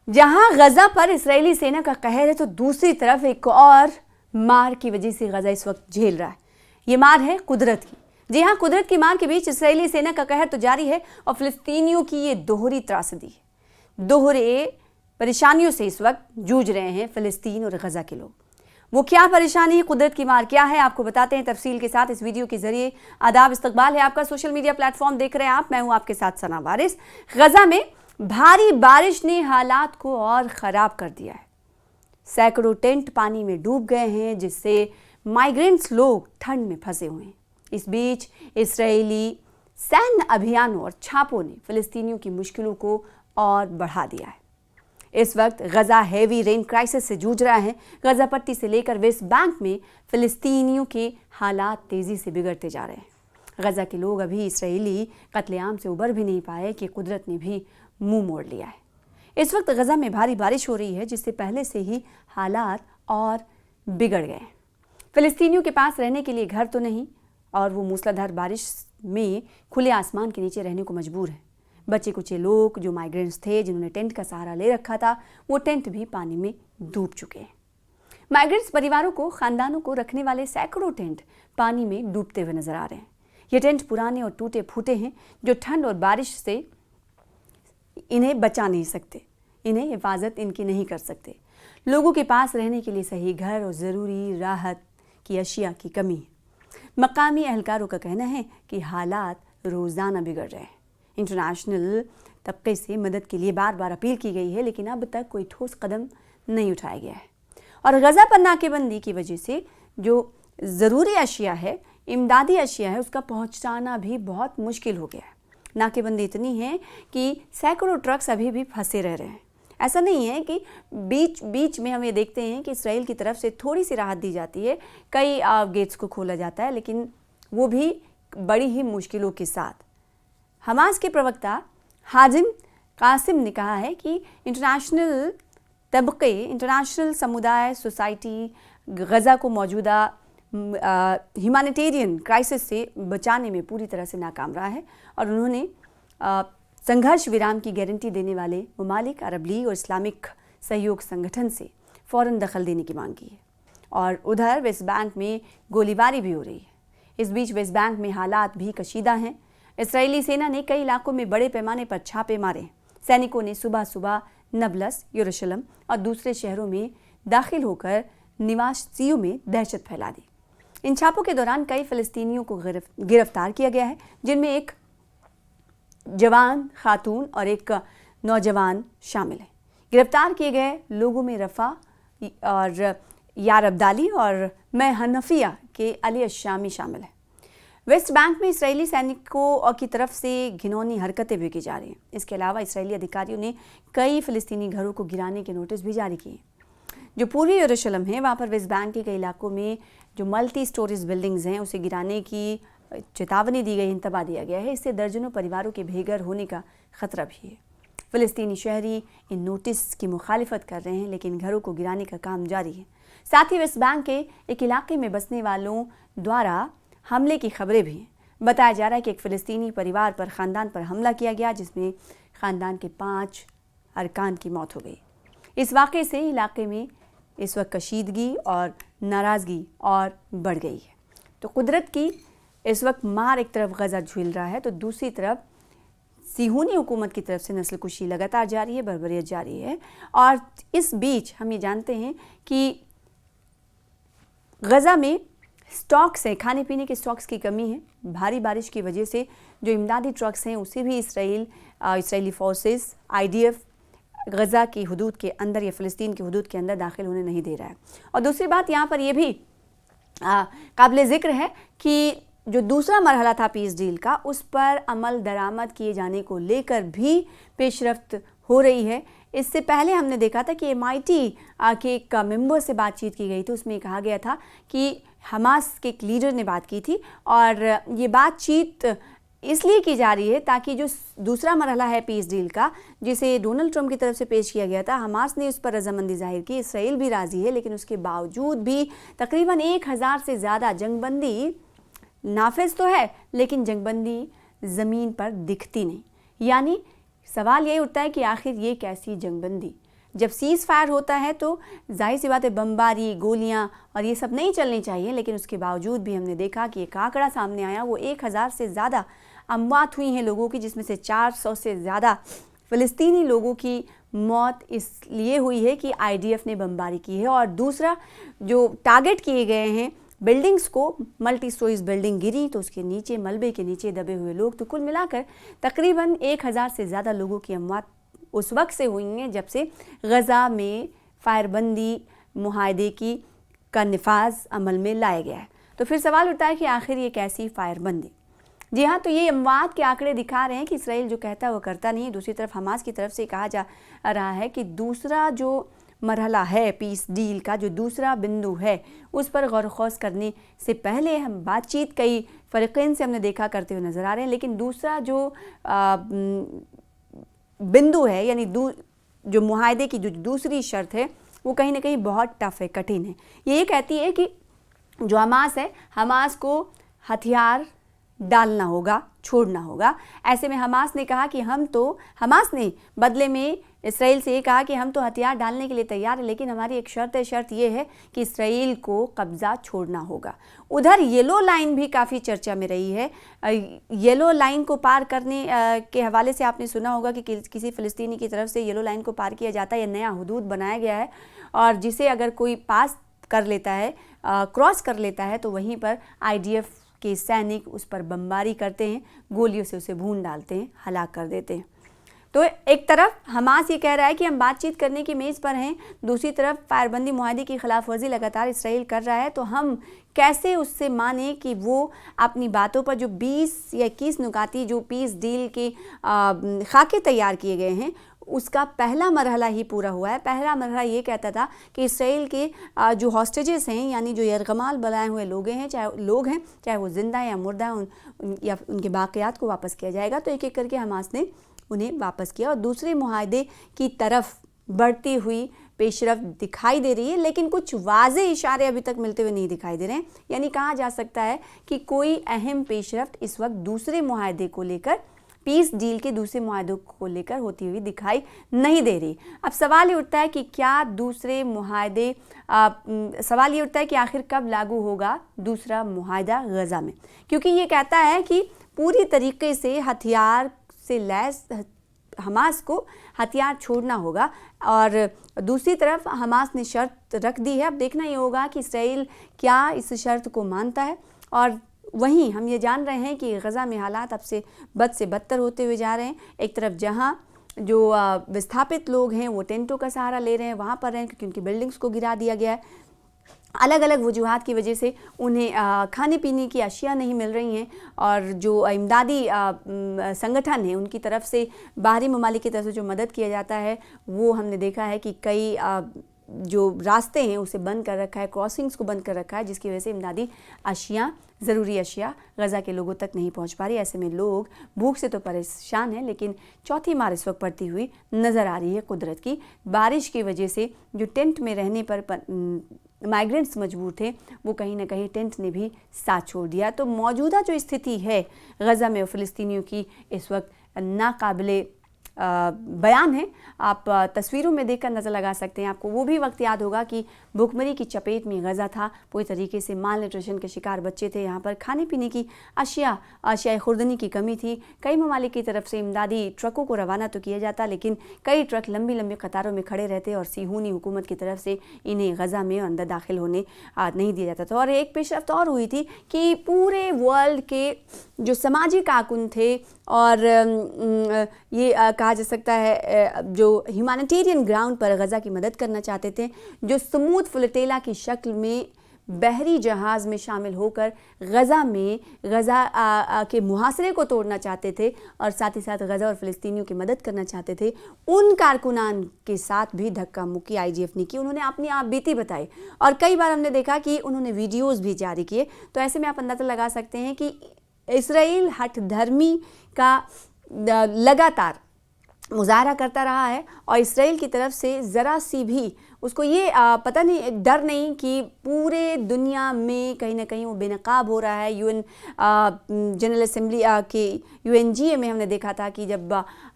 जहां गजा पर इस्राएली सेना का कहर है तो दूसरी तरफ एक और मार की वजह से गजा इस वक्त झेल रहा है। ये मार है कुदरत की। जी हाँ, कुदरत की मार के बीच इस्राएली सेना का कहर तो जारी है और फिलिस्तीनियों की ये दोहरी त्रासदी है। दोहरे परेशानियों से इस वक्त जूझ रहे हैं फिलिस्तीन और गजा के लोग। वो क्या परेशानी है, कुदरत की मार क्या है, आपको बताते हैं तफसील के साथ इस वीडियो के जरिए। आदाब, इस्तकबाल है आपका, सोशल मीडिया प्लेटफॉर्म देख रहे हैं आप, मैं हूं आपके साथ सना वारिस। गजा में भारी बारिश ने हालात को और ख़राब कर दिया है। सैकड़ों टेंट पानी में डूब गए हैं, जिससे माइग्रेंट्स लोग ठंड में फंसे हुए हैं। इस बीच इस्राएली सैन्य अभियानों और छापों ने फिलिस्तीनियों की मुश्किलों को और बढ़ा दिया है। इस वक्त गजा हेवी रेन क्राइसिस से जूझ रहा है। गजा पट्टी से लेकर वेस्ट बैंक में फिलिस्तीनियों के हालात तेज़ी से बिगड़ते जा रहे हैं। गजा के लोग अभी इस्राएली कत्लेआम से उबर भी नहीं पाए कि कुदरत ने भी मुंह मोड़ लिया है। इस वक्त गजा में भारी बारिश हो रही है, जिससे पहले से ही हालात और बिगड़ गए हैं। फिलिस्तीनियों के पास रहने के लिए घर तो नहीं और वो मूसलाधार बारिश में खुले आसमान के नीचे रहने को मजबूर है। बच्चे कुछ लोग जो माइग्रेंट्स थे, जिन्होंने टेंट का सहारा ले रखा था, वो टेंट भी पानी में डूब चुके हैं। माइग्रेंट्स परिवारों को, खानदानों को रखने वाले सैकड़ों टेंट पानी में डूबते हुए नजर आ रहे हैं। ये टेंट पुराने और टूटे फूटे हैं, जो ठंड और बारिश से इन्हें बचा नहीं सकते, इन्हें हिफाजत इनकी नहीं कर सकते। लोगों के पास रहने के लिए सही घर और ज़रूरी राहत की अशिया की कमी है। मकामी एहलकारों का कहना है कि हालात रोज़ाना बिगड़ रहे हैं। इंटरनेशनल तबके से मदद के लिए बार बार अपील की गई है, लेकिन अब तक कोई ठोस कदम नहीं उठाया गया है। और गजा पर नाकेबंदी की वजह से जो ज़रूरी अशिया है, इमदादी अशिया है, उसका पहुंचाना भी बहुत मुश्किल हो गया है। नाकेबंदी इतनी है कि सैकड़ों ट्रक्स अभी भी फंसे रह रहे हैं। ऐसा नहीं है कि बीच बीच में हम ये देखते हैं कि इसराइल की तरफ से थोड़ी सी राहत दी जाती है, कई गेट्स को खोला जाता है, लेकिन वो भी बड़ी ही मुश्किलों के साथ। हमास के प्रवक्ता हाजिम कासिम ने कहा है कि इंटरनेशनल तबके, इंटरनेशनल समुदाय, सोसाइटी गजा को मौजूदा ह्यूमैनिटेरियन क्राइसिस से बचाने में पूरी तरह से नाकाम रहा है और उन्होंने संघर्ष विराम की गारंटी देने वाले ममालिक, अरब लीग और इस्लामिक सहयोग संगठन से फ़ौरन दखल देने की मांग की है। और उधर वेस्ट बैंक में गोलीबारी भी हो रही है। इस बीच वेस्ट बैंक में हालात भी कशीदा हैं। इस्राएली सेना ने कई इलाकों में बड़े पैमाने पर छापे मारे। सैनिकों ने सुबह सुबह नबलस, यरूशलेम और दूसरे शहरों में दाखिल होकर निवासियों में दहशत फैला दी। इन छापों के दौरान कई फ़िलिस्तीनियों को गिरफ्तार किया गया है, जिनमें एक जवान खातून और एक नौजवान शामिल है। गिरफ्तार किए गए लोगों में रफ़ा और यार अब्दाली और मैं हनफिया के अली अशामी शामिल है। वेस्ट बैंक में इस्राएली सैनिकों की तरफ से घिनौनी हरकतें भी की जा रही हैं। इसके अलावा इस्राएली अधिकारियों ने कई फ़िलिस्तीनी घरों को गिराने के नोटिस भी जारी किए। जो पूर्वी यरूशलेम है, वहाँ पर वेस्ट बैंक के कई इलाकों में जो मल्टी स्टोरेज बिल्डिंग्स हैं, उसे गिराने की चेतावनी दी गई, इंतबा दिया गया है। इससे दर्जनों परिवारों के बेघर होने का खतरा भी है। फ़िलिस्तीनी शहरी इन नोटिस की मुखालिफत कर रहे हैं, लेकिन घरों को गिराने का काम जारी है। साथ ही वेस्ट बैंक के एक इलाके में बसने वालों द्वारा हमले की खबरें भी हैं। बताया जा रहा है कि एक फ़िलिस्तीनी परिवार पर, ख़ानदान पर हमला किया गया, जिसमें ख़ानदान के 5 अरकान की मौत हो गई। इस वाक़े से इलाके में इस वक्त कशीदगी और नाराज़गी और बढ़ गई है। तो कुदरत की इस वक्त मार एक तरफ गजा झेल रहा है, तो दूसरी तरफ सिहूनी हुकूमत की तरफ से नस्लकुशी लगातार जारी है, बर्बरियत जारी है। और इस बीच हम ये जानते हैं कि गजा में स्टॉक्स हैं, खाने पीने के स्टॉक्स की कमी है। भारी बारिश की वजह से जो इमदादी ट्रक्स हैं, उसे भी इस्राएली फोर्सेस, IDF गजा की हदूद के अंदर या फ़िलिस्तीन की हदूद के अंदर दाखिल होने नहीं दे रहा है। और दूसरी बात यहाँ पर यह भी काबिल ज़िक्र है कि जो दूसरा मरहला था पीस डील का, उस पर अमल दरामद किए जाने को लेकर भी पेशरफ्त हो रही है। इससे पहले हमने देखा था कि MIT के एक मेंबर से बातचीत की गई थी, उसमें कहा गया था कि हमास के एक लीडर ने बात की थी और ये बातचीत इसलिए की जा रही है ताकि जो दूसरा मरहला है पीस डील का, जिसे डोनाल्ड ट्रंप की तरफ से पेश किया गया था, हमास ने उस पर रजामंदी जाहिर की, इसराइल भी राज़ी है, लेकिन उसके बावजूद भी तकरीबन 1000 से ज़्यादा जंगबंदी नाफिज तो है, लेकिन जंगबंदी ज़मीन पर दिखती नहीं। यानी सवाल ये उठता है कि आखिर ये कैसी जंगबंदी जब सीज़ फायर होता है तो जाहिर सी बात है बमबारी, गोलियां और ये सब नहीं चलनी चाहिए, लेकिन उसके बावजूद भी हमने देखा कि एक आंकड़ा सामने आया, वो 1000 से ज़्यादा अमवात हुई हैं लोगों की, जिसमें से 400 से ज़्यादा फ़लस्तीनी लोगों की मौत इसलिए हुई है कि आईडीएफ ने बमबारी की है। और दूसरा जो टारगेट किए गए हैं बिल्डिंग्स को, मल्टी स्टोरीज बिल्डिंग गिरी तो उसके नीचे मलबे के नीचे दबे हुए लोग, तो कुल मिलाकर तकरीबन 1000 से ज़्यादा लोगों की अमवात उस वक्त से हुई हैं जब से गज़ा में फायरबंदी मुआहदे का नफाज अमल में लाया गया है। तो फिर सवाल उठता है कि आखिर ये कैसी फायरबंदी। जी हाँ, तो ये अमवात के आंकड़े दिखा रहे हैं कि इसराइल जो कहता है वो करता नहीं है। दूसरी तरफ हमास की तरफ से कहा जा रहा है कि दूसरा जो मरहला है पीस डील का, जो दूसरा बिंदु है, उस पर गौर ख़ौस करने से पहले हम बातचीत कई फ़रीक़ैन से हमने देखा करते हुए नज़र आ रहे हैं, लेकिन दूसरा जो बिंदु है यानी जो मुआहदे की जो दूसरी शर्त है वो कहीं ना कहीं बहुत टफ है, कठिन है। ये कहती है कि जो हमास है, हमास को हथियार डालना होगा, छोड़ना होगा। ऐसे में हमास ने कहा कि हमास ने बदले में इसराइल से ये कहा कि हम तो हथियार डालने के लिए तैयार हैं, लेकिन हमारी एक शर्त ये है कि इसराइल को कब्ज़ा छोड़ना होगा। उधर येलो लाइन भी काफ़ी चर्चा में रही है। येलो लाइन को पार करने के हवाले से आपने सुना होगा कि किसी फ़लस्तीनी की तरफ से येलो लाइन को पार किया जाता है, यह नया हुदूद बनाया गया है और जिसे अगर कोई पास कर लेता है, क्रॉस कर लेता है, तो वहीं पर आईडीएफ के सैनिक उस पर बमबारी करते हैं, गोलियों से उसे भून डालते हैं, हलाक कर देते हैं। तो एक तरफ हमास ये कह रहा है कि हम बातचीत करने की मेज़ पर हैं, दूसरी तरफ फायरबंदी मुआहदे की खिलाफ वर्जी लगातार इसराइल कर रहा है, तो हम कैसे उससे माने कि वो अपनी बातों पर जो 20 या 21 नुकाती जो पीस डील के खाके तैयार किए गए हैं उसका पहला मरहला ही पूरा हुआ है। पहला मरहला ये कहता था कि इसराइल के जो हॉस्टेजेस हैं यानी जो यरगमाल बनाए हुए लोग हैं, चाहे वो जिंदा या मुर्दा या उनके बाक़ियात को वापस किया जाएगा। तो एक एक करके हमास ने उन्हें वापस किया और दूसरे मुआहदे की तरफ बढ़ती हुई पेशरफ दिखाई दे रही है, लेकिन कुछ वाज़े इशारे अभी तक मिलते हुए नहीं दिखाई दे रहे हैं। यानी कहा जा सकता है कि कोई अहम पेशरफ इस वक्त दूसरे मुआहदे को लेकर, पीस डील के दूसरे मुआहदों को लेकर होती हुई दिखाई नहीं दे रही। अब सवाल ये उठता है कि क्या दूसरे मुआहदे, सवाल ये उठता है कि आखिर कब लागू होगा दूसरा मुआहदा गज़ा में, क्योंकि ये कहता है कि पूरी तरीके से हथियार से लैस हमास को हथियार छोड़ना होगा और दूसरी तरफ हमास ने शर्त रख दी है। अब देखना ये होगा कि इसराइल क्या इस शर्त को मानता है। और वहीं हम ये जान रहे हैं कि गज़ा में हालात अब से बद से बदतर होते हुए जा रहे हैं। एक तरफ जहां जो विस्थापित लोग हैं वो टेंटों का सहारा ले रहे हैं, वहाँ पर रहें क्योंकि उनकी बिल्डिंग्स को गिरा दिया गया है। अलग अलग वजूहात की वजह से उन्हें खाने पीने की अशिया नहीं मिल रही हैं और जो इमदादी संगठन है उनकी तरफ से, बाहरी ममालिक की तरफ से जो मदद किया जाता है, वो हमने देखा है कि कई जो रास्ते हैं उसे बंद कर रखा है, क्रॉसिंग्स को बंद कर रखा है, जिसकी वजह से इमदादी अशिया, ज़रूरी अशिया गज़ा के लोगों तक नहीं पहुंच पा रही। ऐसे में लोग भूख से तो परेशान हैं, लेकिन चौथी मार इस वक्त पड़ती हुई नज़र आ रही है कुदरत की। बारिश की वजह से जो टेंट में रहने पर माइग्रेंट्स मजबूर थे, वो कहीं ना कहीं टेंट ने भी साथ छोड़ दिया। तो मौजूदा जो स्थिति है गज़ा में फ़लस्तीनियों की इस वक्त नाकाबिले बयान है। आप तस्वीरों में देखकर नज़र लगा सकते हैं। आपको वो भी वक्त याद होगा कि भुखमरी की चपेट में गज़ा था, पूरी तरीके से माल न्यूट्रिशन के शिकार बच्चे थे। यहाँ पर खाने पीने की अशिया खुर्दनी की कमी थी। कई ममालिक की तरफ से इमदादी ट्रकों को रवाना तो किया जाता, लेकिन कई ट्रक लंबी लंबी कतारों में खड़े रहते और सीहूनी हुकूमत की तरफ से इन्हें गज़ा में अंदर दाखिल होने नहीं दिया जाता था। और एक पेशरफ्त और हुई थी कि पूरे वर्ल्ड के जो समाजी कारकुन थे और ये कहा जा सकता है जो ह्यूमैनिटेरियन ग्राउंड पर गज़ा की मदद करना चाहते थे, जो स्मूथ फ्लोटेला की शक्ल में बहरी जहाज़ में शामिल होकर गज़ा के मुहासरे को तोड़ना चाहते थे और साथ ही साथ गज़ा और फ़लस्तीनियों की मदद करना चाहते थे, उन कारकुनान के साथ भी धक्का मुक्की आईडीएफ ने की। उन्होंने अपनी आप बीती बताई और कई बार हमने देखा कि उन्होंने वीडियोज़ भी जारी किए। तो ऐसे में आप अंदाज़ा लगा सकते हैं कि इसराइल हठधर्मी का लगातार मुजाहरा करता रहा है और इसराइल की तरफ से ज़रा सी भी उसको ये पता नहीं, डर नहीं कि पूरे दुनिया में कहीं ना कहीं वो बेनकाब हो रहा है। यूएन जनरल असेंबली के यूएनजीए में हमने देखा था कि जब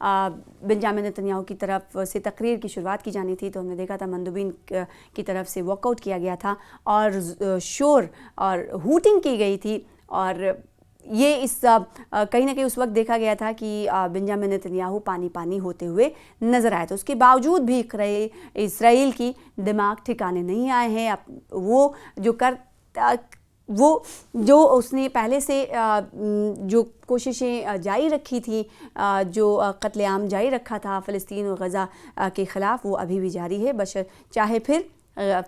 बेंजामिन नेतन्याहू की तरफ से तकरीर की शुरुआत की जानी थी तो हमने देखा था मंदुबीन की तरफ से वॉकआउट किया गया था और शोर और हूटिंग की गई थी। और ये इस कहीं ना कहीं उस वक्त देखा गया था कि बेंजामिन नेतन्याहू पानी पानी होते हुए नज़र आए। तो उसके बावजूद भी इसराइल की दिमाग ठिकाने नहीं आए हैं। वो जो उसने पहले से जो कोशिशें जारी रखी थी, जो कत्लेआम जारी रखा था फ़लस्तीन और गज़ा के ख़िलाफ़, वो अभी भी जारी है। बशर चाहे फिर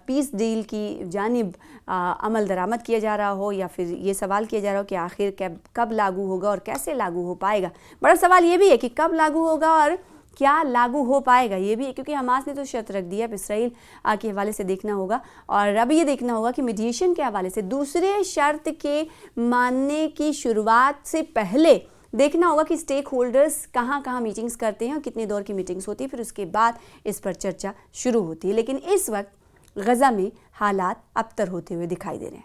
पीस डील की जानिब अमल दरामद किया जा रहा हो या फिर ये सवाल किया जा रहा हो कि आखिर कब लागू होगा और कैसे लागू हो पाएगा। बड़ा सवाल ये भी है कि कब लागू होगा और क्या लागू हो पाएगा, ये भी है, क्योंकि हमास ने तो शर्त रख दी है। अब इसराइल के हवाले से देखना होगा और अब ये देखना होगा कि मीडिएशन के हवाले से दूसरे शर्त के मानने की शुरुआत से पहले देखना होगा कि स्टेक होल्डर्स कहाँ कहाँ मीटिंग्स करते हैं और कितने दौर की मीटिंग्स होती है, फिर उसके बाद इस पर चर्चा शुरू होती है। लेकिन इस वक्त गज़ा में हालात अबतर होते हुए दिखाई दे रहे हैं।